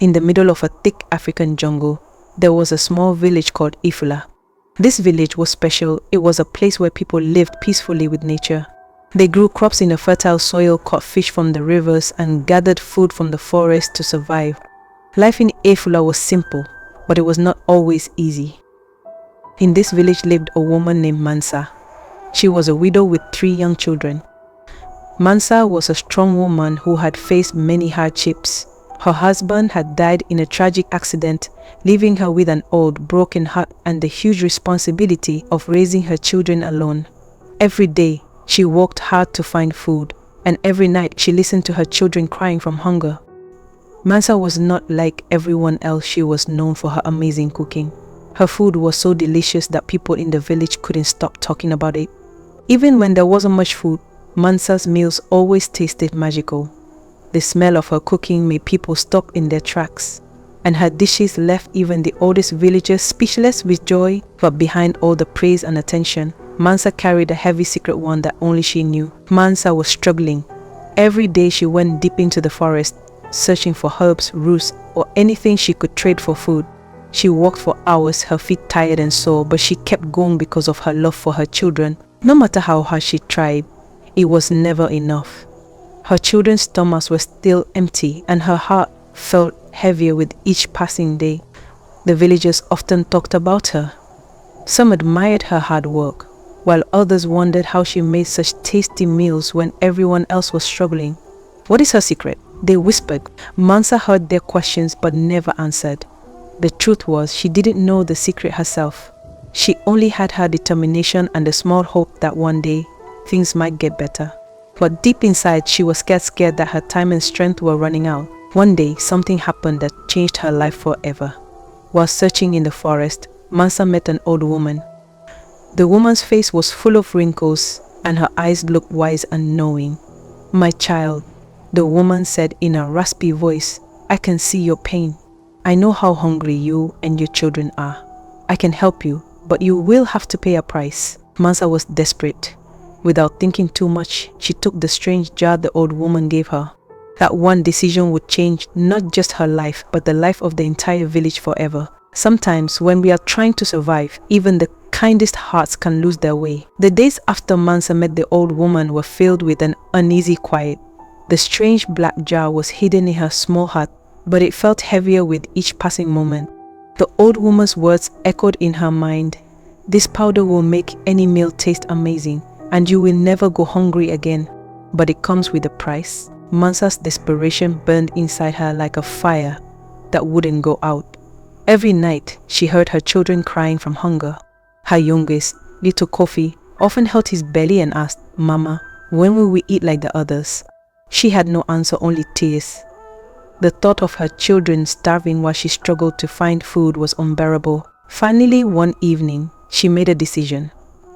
In the middle of a thick African jungle, there was a small village called Ifula. This village was special. It was a place where people lived peacefully with nature. They grew crops in a fertile soil, caught fish from the rivers, and gathered food from the forest to survive. Life in Ifula was simple, but it was not always easy. In this village lived a woman named Mansa. She was a widow with 3 young children. Mansa was a strong woman who had faced many hardships. Her husband had died in a tragic accident, leaving her with an old, broken heart and the huge responsibility of raising her children alone. Every day, she worked hard to find food, and every night she listened to her children crying from hunger. Mansa was not like everyone else. She was known for her amazing cooking. Her food was so delicious that people in the village couldn't stop talking about it. Even when there wasn't much food, Mansa's meals always tasted magical. The smell of her cooking made people stop in their tracks, and her dishes left even the oldest villagers speechless with joy. But behind all the praise and attention, Mansa carried a heavy secret one that only she knew. Mansa was struggling. Every day she went deep into the forest, searching for herbs, roots, or anything she could trade for food. She walked for hours, her feet tired and sore, but she kept going because of her love for her children. No matter how hard she tried, it was never enough. Her children's stomachs were still empty, and her heart felt heavier with each passing day. The villagers often talked about her. Some admired her hard work, while others wondered how she made such tasty meals when everyone else was struggling. What is her secret? They whispered. Mansa heard their questions but never answered. The truth was, she didn't know the secret herself. She only had her determination and a small hope that one day things might get better. But deep inside, she was scared that her time and strength were running out. One day, something happened that changed her life forever. While searching in the forest, Mansa met an old woman. The woman's face was full of wrinkles, and her eyes looked wise and knowing. "My child," the woman said in a raspy voice, "I can see your pain. I know how hungry you and your children are. I can help you, but you will have to pay a price." Mansa was desperate. Without thinking too much, she took the strange jar the old woman gave her. That one decision would change not just her life, but the life of the entire village forever. Sometimes, when we are trying to survive, even the kindest hearts can lose their way. The days after Mansa met the old woman were filled with an uneasy quiet. The strange black jar was hidden in her small heart, but it felt heavier with each passing moment. The old woman's words echoed in her mind. "This powder will make any meal taste amazing, and you will never go hungry again. But it comes with a price." Mansa's desperation burned inside her like a fire that wouldn't go out. Every night, she heard her children crying from hunger. Her youngest, little Kofi, often held his belly and asked, "Mama, when will we eat like the others?" She had no answer, only tears. The thought of her children starving while she struggled to find food was unbearable. Finally, one evening, she made a decision.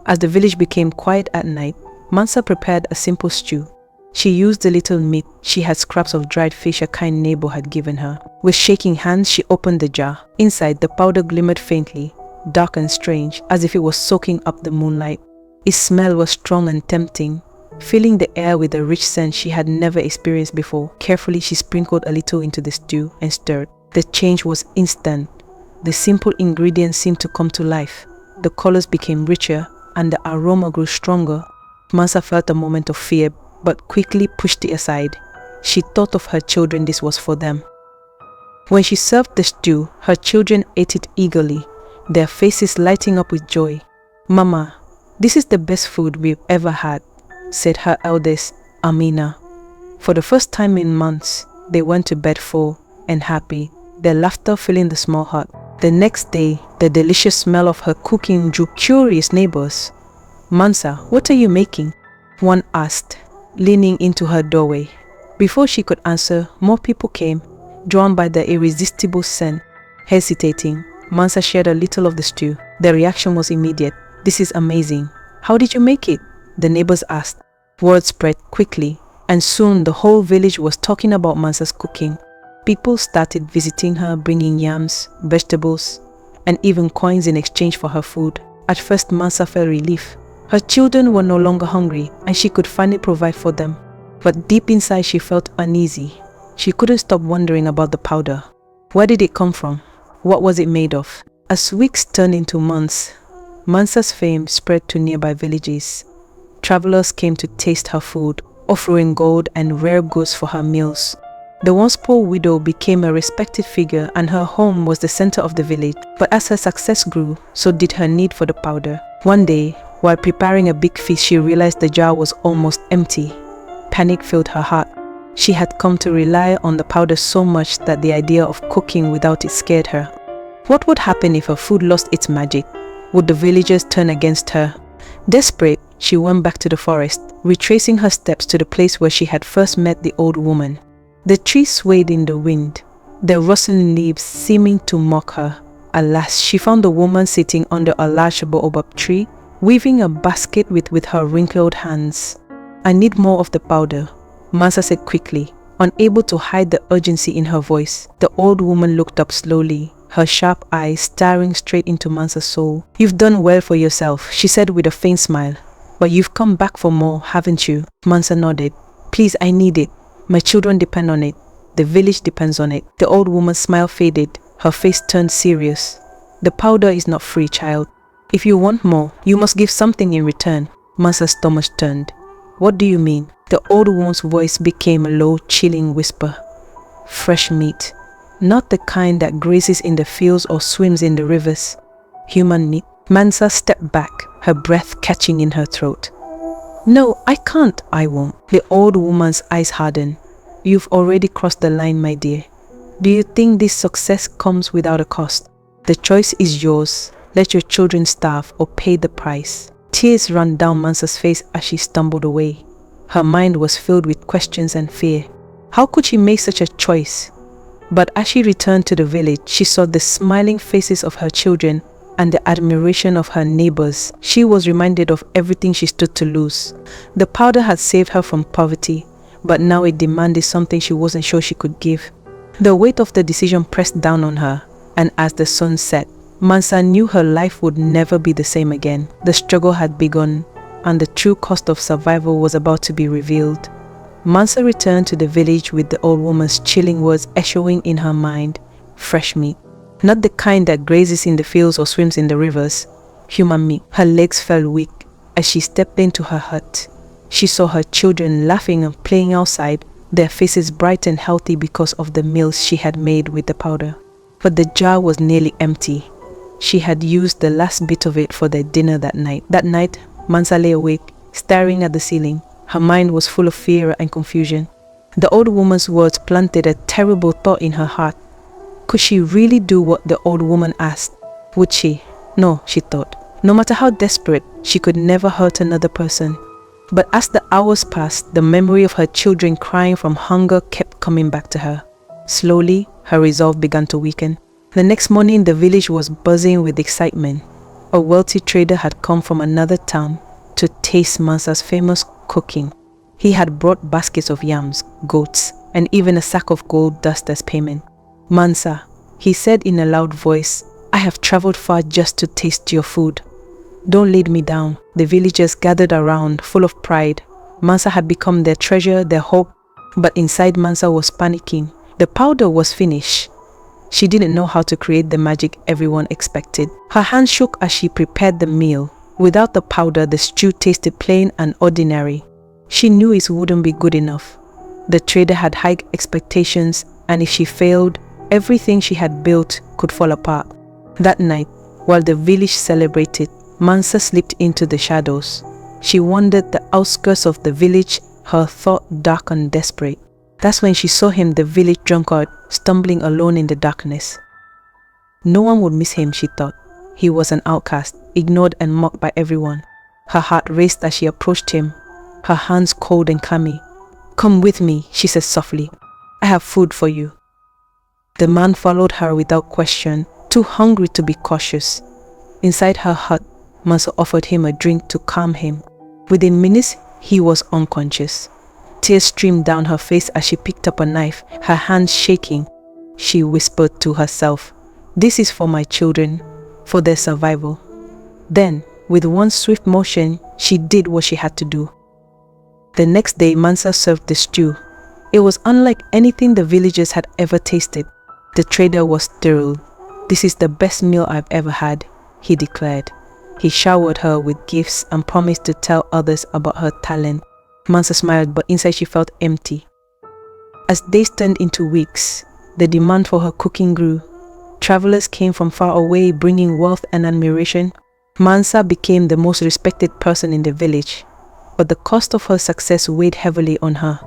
As the village became quiet at night, Mansa prepared a simple stew. She used the little meat. She had scraps of dried fish a kind neighbor had given her. With shaking hands, she opened the jar. Inside, the powder glimmered faintly, dark and strange, as if it was soaking up the moonlight. Its smell was strong and tempting, filling the air with a rich scent she had never experienced before. Carefully, she sprinkled a little into the stew and stirred. The change was instant. The simple ingredients seemed to come to life. The colors became richer, and the aroma grew stronger. Mansa felt a moment of fear, but quickly pushed it aside. She thought of her children. This was for them. When she served the stew, her children ate it eagerly, their faces lighting up with joy. "Mama, this is the best food we've ever had," said her eldest, Amina. For the first time in months, they went to bed full and happy, their laughter filling the small hut. The next day, the delicious smell of her cooking drew curious neighbors. "Mansa, what are you making?" one asked, leaning into her doorway. Before she could answer, more people came, drawn by the irresistible scent. Hesitating, Mansa shared a little of the stew. The reaction was immediate. "This is amazing. How did you make it?" the neighbors asked. Word spread quickly, and soon the whole village was talking about Mansa's cooking. People started visiting her, bringing yams, vegetables, and even coins in exchange for her food. At first, Mansa felt relief. Her children were no longer hungry, and she could finally provide for them. But deep inside, she felt uneasy. She couldn't stop wondering about the powder. Where did it come from? What was it made of? As weeks turned into months, Mansa's fame spread to nearby villages. Travelers came to taste her food, offering gold and rare goods for her meals. The once poor widow became a respected figure and her home was the center of the village. But as her success grew, so did her need for the powder. One day, while preparing a big feast, she realized the jar was almost empty. Panic filled her heart. She had come to rely on the powder so much that the idea of cooking without it scared her. What would happen if her food lost its magic? Would the villagers turn against her? Desperate, she went back to the forest, retracing her steps to the place where she had first met the old woman. The trees swayed in the wind, their rustling leaves seeming to mock her. Alas, she found the woman sitting under a large baobab tree, weaving a basket with her wrinkled hands. "I need more of the powder," Mansa said quickly, unable to hide the urgency in her voice. The old woman looked up slowly, her sharp eyes staring straight into Mansa's soul. "You've done well for yourself," she said with a faint smile. "But you've come back for more, haven't you?" Mansa nodded. "Please, I need it. My children depend on it. The village depends on it." The old woman's smile faded. Her face turned serious. "The powder is not free, child. If you want more, you must give something in return." Mansa's stomach turned. "What do you mean?" The old woman's voice became a low, chilling whisper. "Fresh meat. Not the kind that grazes in the fields or swims in the rivers. Human meat." Mansa stepped back, her breath catching in her throat. "No, I can't, I won't." The old woman's eyes hardened. "You've already crossed the line, my dear. Do you think this success comes without a cost? The choice is yours. Let your children starve or pay the price." Tears ran down Mansa's face as she stumbled away. Her mind was filled with questions and fear. How could she make such a choice? But as she returned to the village, she saw the smiling faces of her children and the admiration of her neighbors. She was reminded of everything she stood to lose. The powder had saved her from poverty, but now it demanded something she wasn't sure she could give. The weight of the decision pressed down on her, and as the sun set, Mansa knew her life would never be the same again. The struggle had begun, and the true cost of survival was about to be revealed. Mansa returned to the village with the old woman's chilling words echoing in her mind. Fresh meat. Not the kind that grazes in the fields or swims in the rivers. Human meat. Her legs felt weak as she stepped into her hut. She saw her children laughing and playing outside, their faces bright and healthy because of the meals she had made with the powder. But the jar was nearly empty. She had used the last bit of it for their dinner that night. That night, Mansa lay awake, staring at the ceiling. Her mind was full of fear and confusion. The old woman's words planted a terrible thought in her heart. Could she really do what the old woman asked? Would she? No, she thought. No matter how desperate, she could never hurt another person. But as the hours passed, the memory of her children crying from hunger kept coming back to her. Slowly, her resolve began to weaken. The next morning, the village was buzzing with excitement. A wealthy trader had come from another town to taste Mansa's famous cooking. He had brought baskets of yams, goats, and even a sack of gold dust as payment. "Mansa," he said in a loud voice, "I have traveled far just to taste your food. Don't lead me down." The villagers gathered around, full of pride. Mansa had become their treasure, their hope, but inside Mansa was panicking. The powder was finished. She didn't know how to create the magic everyone expected. Her hands shook as she prepared the meal. Without the powder, the stew tasted plain and ordinary. She knew it wouldn't be good enough. The trader had high expectations, and if she failed, everything she had built could fall apart. That night, while the village celebrated, Mansa slipped into the shadows. She wandered the outskirts of the village, her thought dark and desperate. That's when she saw him, the village drunkard, stumbling alone in the darkness. No one would miss him, she thought. He was an outcast, ignored and mocked by everyone. Her heart raced as she approached him, her hands cold and clammy. "Come with me," she said softly. "I have food for you." The man followed her without question, too hungry to be cautious. Inside her hut, Mansa offered him a drink to calm him. Within minutes, he was unconscious. Tears streamed down her face as she picked up a knife, her hands shaking. She whispered to herself, "This is for my children, for their survival." Then, with one swift motion, she did what she had to do. The next day, Mansa served the stew. It was unlike anything the villagers had ever tasted. The trader was thrilled. "This is the best meal I've ever had," he declared. He showered her with gifts and promised to tell others about her talent. Mansa smiled, but inside she felt empty. As days turned into weeks, the demand for her cooking grew. Travelers came from far away, bringing wealth and admiration. Mansa became the most respected person in the village, but the cost of her success weighed heavily on her.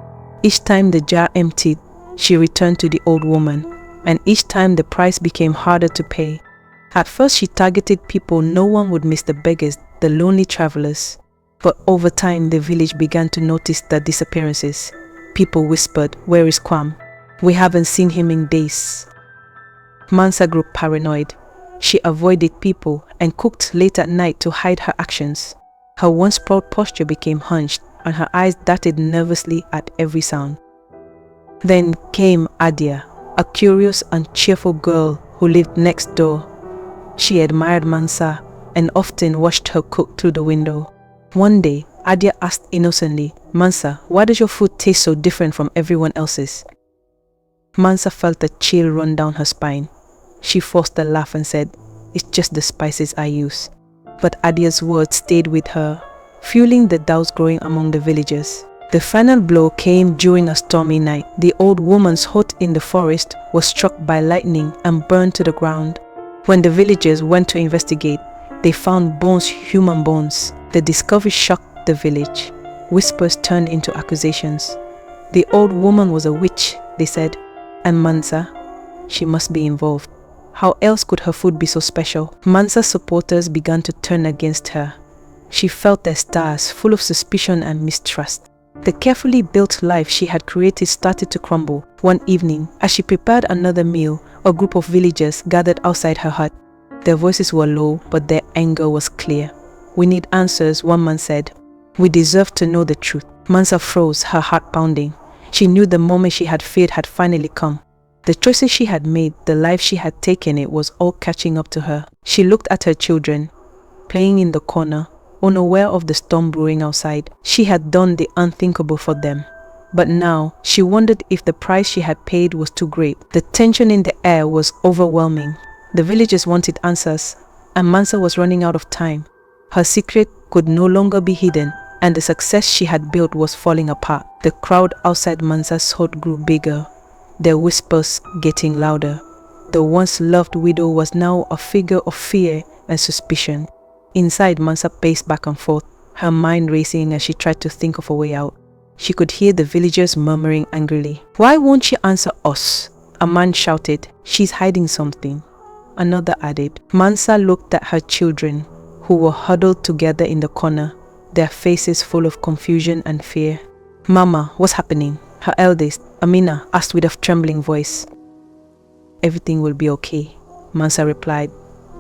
Each time the jar emptied, she returned to the old woman, and each time the price became harder to pay. At first she targeted people no one would miss: the beggars, the lonely travelers. But over time the village began to notice the disappearances. People whispered, "Where is Kwam? We haven't seen him in days." Mansa grew paranoid. She avoided people and cooked late at night to hide her actions. Her once proud posture became hunched, and her eyes darted nervously at every sound. Then came Adia, a curious and cheerful girl who lived next door. She admired Mansa and often watched her cook through the window. One day, Adia asked innocently, "Mansa, why does your food taste so different from everyone else's?" Mansa felt a chill run down her spine. She forced a laugh and said, "It's just the spices I use." But Adia's words stayed with her, fueling the doubts growing among the villagers. The final blow came during a stormy night. The old woman's hut in the forest was struck by lightning and burned to the ground. When the villagers went to investigate, they found bones, human bones. The discovery shocked the village. Whispers turned into accusations. The old woman was a witch, they said, and Mansa, she must be involved. How else could her food be so special? Mansa's supporters began to turn against her. She felt their stars, full of suspicion and mistrust. The carefully built life she had created started to crumble. One evening, as she prepared another meal, a group of villagers gathered outside her hut. Their voices were low, but their anger was clear. "We need answers," one man said. "We deserve to know the truth." Mansa froze, her heart pounding. She knew the moment she had feared had finally come. The choices she had made, the life she had taken, it was all catching up to her. She looked at her children, playing in the corner, unaware of the storm brewing outside. She had done the unthinkable for them. But now, she wondered if the price she had paid was too great. The tension in the air was overwhelming. The villagers wanted answers, and Mansa was running out of time. Her secret could no longer be hidden, and the success she had built was falling apart. The crowd outside Mansa's hut grew bigger, their whispers getting louder. The once loved widow was now a figure of fear and suspicion. Inside, Mansa paced back and forth, her mind racing as she tried to think of a way out. She could hear the villagers murmuring angrily. "Why won't she answer us?" A man shouted. "She's hiding something," another added. Mansa looked at her children, who were huddled together in the corner, their faces full of confusion and fear. "Mama, what's happening?" Her eldest, Amina, asked with a trembling voice. "Everything will be okay," Mansa replied,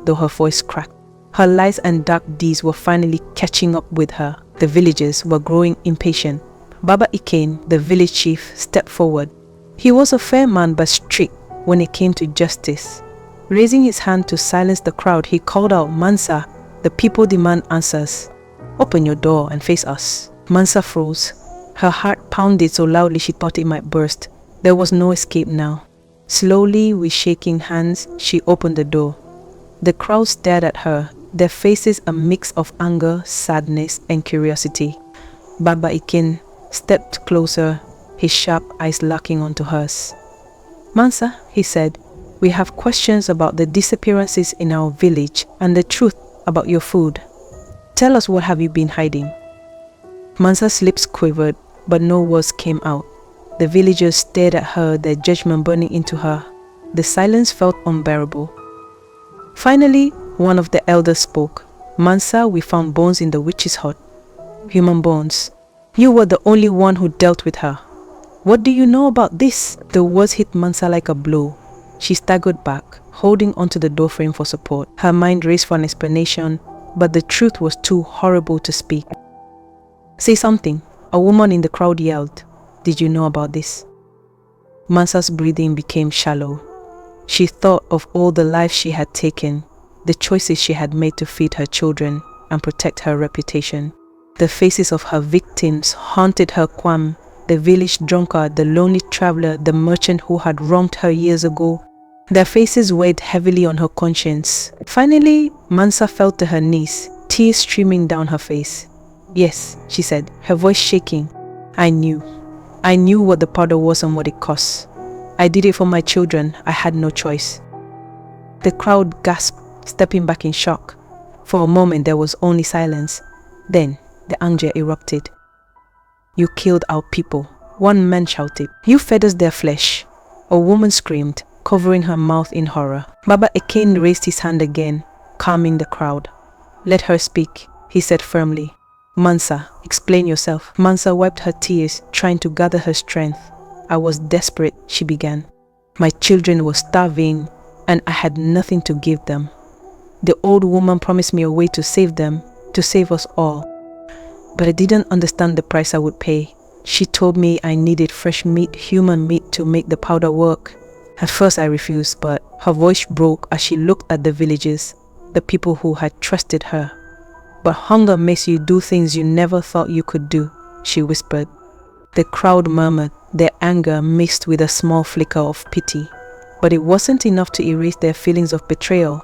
though her voice cracked. Her lies and dark deeds were finally catching up with her. The villagers were growing impatient. Baba Ikane, the village chief, stepped forward. He was a fair man but strict when it came to justice. Raising his hand to silence the crowd, he called out, "Mansa, the people demand answers. Open your door and face us." Mansa froze. Her heart pounded so loudly she thought it might burst. There was no escape now. Slowly, with shaking hands, she opened the door. The crowd stared at her, their faces a mix of anger, sadness, and curiosity. Baba Ikin stepped closer, his sharp eyes locking onto hers. "Mansa," he said, "we have questions about the disappearances in our village and the truth about your food. Tell us, what have you been hiding?" Mansa's lips quivered, but no words came out. The villagers stared at her, their judgment burning into her. The silence felt unbearable. Finally, one of the elders spoke. "Mansa, we found bones in the witch's hut. Human bones. You were the only one who dealt with her. What do you know about this?" The words hit Mansa like a blow. She staggered back, holding onto the doorframe for support. Her mind raced for an explanation, but the truth was too horrible to speak. "Say something," a woman in the crowd yelled. "Did you know about this?" Mansa's breathing became shallow. She thought of all the lives she had taken, the choices she had made to feed her children and protect her reputation. The faces of her victims haunted her. Kwam, the village drunkard, the lonely traveler, the merchant who had wronged her years ago. Their faces weighed heavily on her conscience. Finally, Mansa fell to her knees, tears streaming down her face. "Yes," she said, her voice shaking. I knew what the powder was and what it cost. I did it for my children. I had no choice." The crowd gasped, stepping back in shock. For a moment there was only silence. Then the anger erupted. "You killed our people," one man shouted. "You fed us their flesh." A woman screamed, covering her mouth in horror. Baba Akin raised his hand again, calming the crowd. "Let her speak," he said firmly. "Mansa, explain yourself." Mansa wiped her tears, trying to gather her strength. "I was desperate," she began. "My children were starving, and I had nothing to give them. The old woman promised me a way to save them, to save us all. But I didn't understand the price I would pay. She told me I needed fresh meat, human meat, to make the powder work. At first I refused, but..." Her voice broke as she looked at the villagers, the people who had trusted her. "But hunger makes you do things you never thought you could do," she whispered. The crowd murmured, their anger mixed with a small flicker of pity. But it wasn't enough to erase their feelings of betrayal.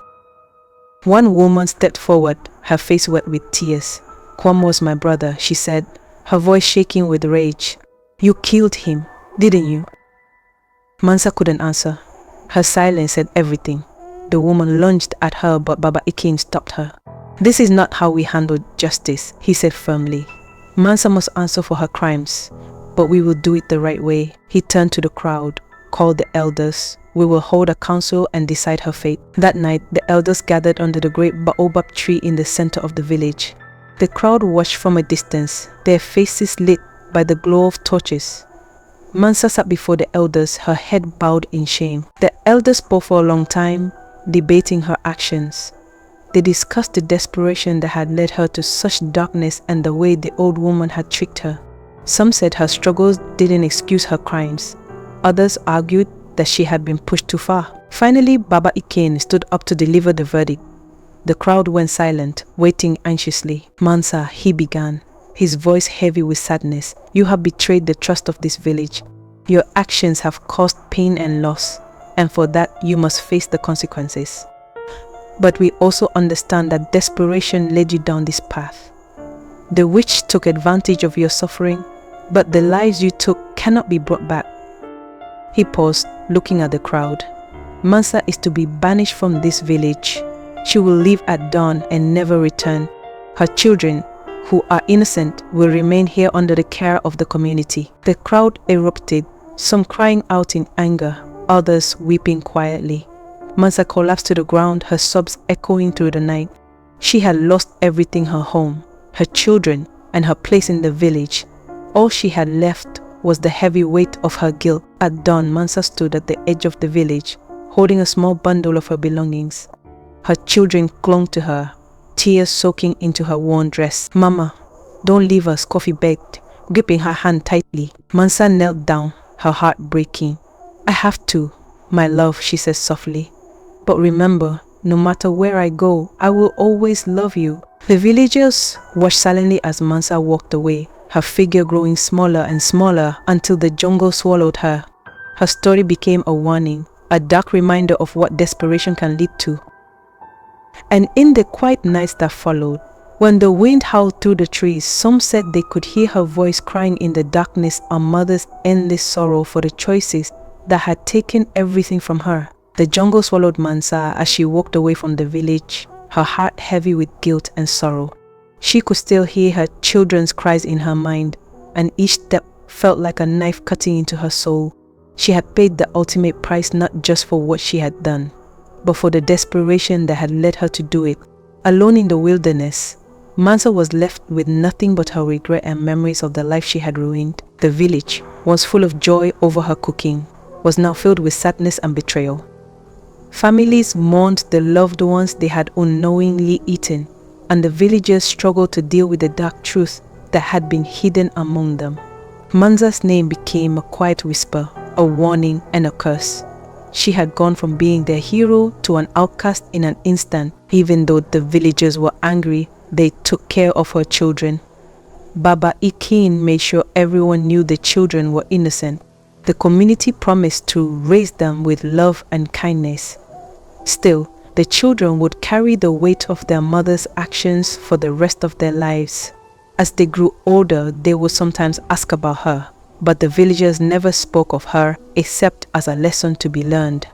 One woman stepped forward, her face wet with tears. "Kwam was my brother," she said, her voice shaking with rage. "You killed him, didn't you?" Mansa couldn't answer. Her silence said everything. The woman lunged at her, but Baba Akin stopped her. "This is not how we handle justice," he said firmly. "Mansa must answer for her crimes, but we will do it the right way." He turned to the crowd, called the elders. "We will hold a council and decide her fate." That night, the elders gathered under the great baobab tree in the center of the village. The crowd watched from a distance, their faces lit by the glow of torches. Mansa sat before the elders, her head bowed in shame. The elders spoke for a long time, debating her actions. They discussed the desperation that had led her to such darkness and the way the old woman had tricked her. Some said her struggles didn't excuse her crimes. Others argued that she had been pushed too far. Finally, Baba Akin stood up to deliver the verdict. The crowd went silent, waiting anxiously. "Mansa," he began, his voice heavy with sadness, "you have betrayed the trust of this village. Your actions have caused pain and loss, and for that you must face the consequences. But we also understand that desperation led you down this path. The witch took advantage of your suffering, but the lives you took cannot be brought back." He paused, looking at the crowd. "Mansa is to be banished from this village. She will leave at dawn and never return. Her children, who are innocent, will remain here under the care of the community." The crowd erupted, some crying out in anger, others weeping quietly. Mansa collapsed to the ground, her sobs echoing through the night. She had lost everything: her home, her children, and her place in the village. All she had left was the heavy weight of her guilt. At dawn, Mansa stood at the edge of the village, holding a small bundle of her belongings. Her children clung to her, tears soaking into her worn dress. "Mama, don't leave us," Kofi begged, gripping her hand tightly. Mansa knelt down, her heart breaking. "I have to, my love," she said softly. "But remember, no matter where I go, I will always love you." The villagers watched silently as Mansa walked away, her figure growing smaller and smaller until the jungle swallowed her. Her story became a warning, a dark reminder of what desperation can lead to. And in the quiet nights that followed, when the wind howled through the trees, some said they could hear her voice crying in the darkness, a mother's endless sorrow for the choices that had taken everything from her. The jungle swallowed Mansa as she walked away from the village, her heart heavy with guilt and sorrow. She could still hear her children's cries in her mind, and each step felt like a knife cutting into her soul. She had paid the ultimate price, not just for what she had done, but for the desperation that had led her to do it. Alone in the wilderness, Mansa was left with nothing but her regret and memories of the life she had ruined. The village, once full of joy over her cooking, was now filled with sadness and betrayal. Families mourned the loved ones they had unknowingly eaten, and the villagers struggled to deal with the dark truth that had been hidden among them. Mansa's name became a quiet whisper, a warning and a curse. She had gone from being their hero to an outcast in an instant. Even though the villagers were angry, they took care of her children. Baba Akin made sure everyone knew the children were innocent. The community promised to raise them with love and kindness. Still, the children would carry the weight of their mother's actions for the rest of their lives. As they grew older, they would sometimes ask about her, but the villagers never spoke of her except as a lesson to be learned.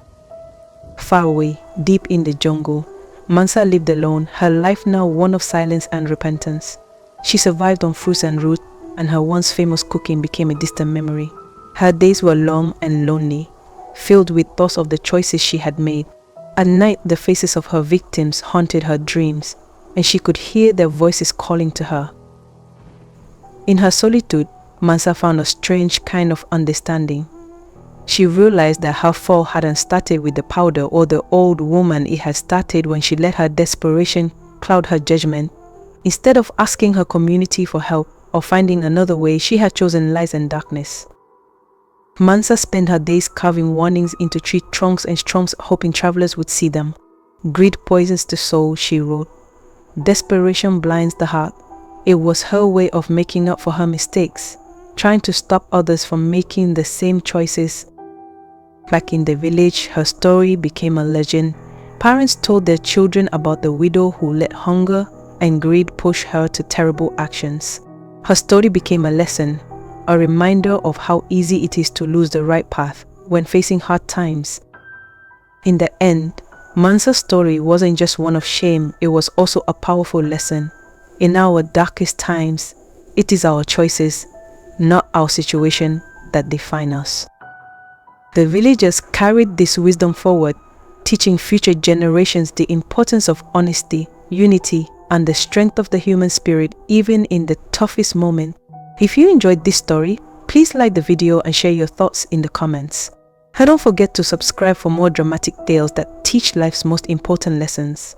Far away, deep in the jungle, Mansa lived alone, her life now one of silence and repentance. She survived on fruits and roots, and her once famous cooking became a distant memory. Her days were long and lonely, filled with thoughts of the choices she had made. At night, the faces of her victims haunted her dreams, and she could hear their voices calling to her. In her solitude, Mansa found a strange kind of understanding. She realized that her fall hadn't started with the powder or the old woman. It had started when she let her desperation cloud her judgment. Instead of asking her community for help or finding another way, she had chosen lies and darkness. Mansa spent her days carving warnings into tree trunks and stumps, hoping travelers would see them. Greed poisons the soul, she wrote. Desperation blinds the heart. It was her way of making up for her mistakes, trying to stop others from making the same choices. Back in the village, her story became a legend. Parents told their children about the widow who let hunger and greed push her to terrible actions. Her story became a lesson, a reminder of how easy it is to lose the right path when facing hard times. In the end, Mansa's story wasn't just one of shame, it was also a powerful lesson. In our darkest times, it is our choices, not our situation, that define us. The villagers carried this wisdom forward, teaching future generations the importance of honesty, unity, and the strength of the human spirit even in the toughest moment. If you enjoyed this story, please like the video and share your thoughts in the comments. And don't forget to subscribe for more dramatic tales that teach life's most important lessons.